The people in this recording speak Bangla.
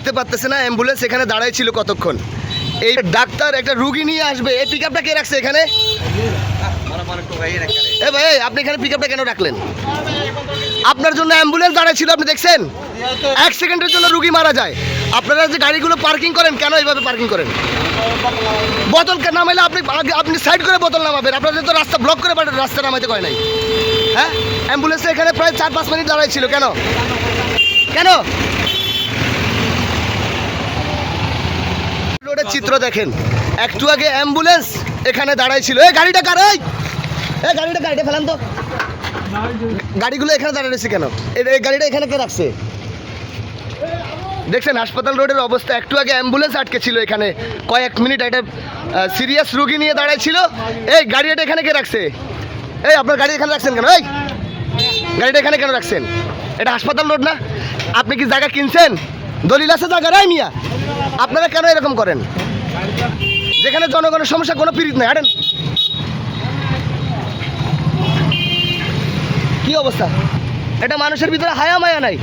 দেখতে পারতেছে না অ্যাম্বুলেন্স এখানে দাঁড়াই ছিল কতক্ষণ। এই ডাক্তার একটা রুগী নিয়ে আসবে, এই পিক আপটা কে রাখছে এখানে? এ ভাই, আপনি এখানে পিক আপটা কেন রাখলেন? আপনার জন্য অ্যাম্বুলেন্স দাঁড়াই ছিল, আপনি দেখছেন? 1 সেকেন্ডের জন্য রুগী মারা যায়। আপনারা যে গাড়িগুলো পার্কিং করেন, কেন এইভাবে পার্কিং করেন? বোতল নামাইলে আপনি সাইড করে বোতল নামাবেন। আপনাদের তো রাস্তা ব্লক করে রাস্তা নামাইতে কয় নাই। হ্যাঁ, অ্যাম্বুলেন্স এখানে প্রায় 4-5 মিনিট দাঁড়াই ছিল, কেন কেন? রোডের চিত্র দেখেন, একটু আগে অ্যাম্বুলেন্স এখানে দাঁড়াই ছিল। এই গাড়িটা কার? এই গাড়িটা ফেলান তো। গাড়িগুলো এখানে দাঁড়িয়ে রয়েছে কেন? এই গাড়িটা এখানে কে রাখছে? দেখছেন হাসপাতাল রোডের অবস্থা। একটু আগে অ্যাম্বুলেন্স আটকে ছিল এখানে কয়েক মিনিট, একটা সিরিয়াস রোগী নিয়ে দাঁড়াই ছিল। এই গাড়িটা এখানে কে রাখছে? এই আপনার গাড়ি এখানে রাখছেন কেন? এই গাড়িটা এখানে কেন রাখছেন? এটা হাসপাতাল রোড না? আপনি কি জায়গা কিনছেন? দলিল আছে জায়গা? রাই মিয়া, আপনারা কেন এরকম করেন? যেখানে জনগণের সমস্যা, কোনো পীড়িত নাই। হাঁটেন। কি অবস্থা? এটা মানুষের ভিতরে হায়া মায়া নাই।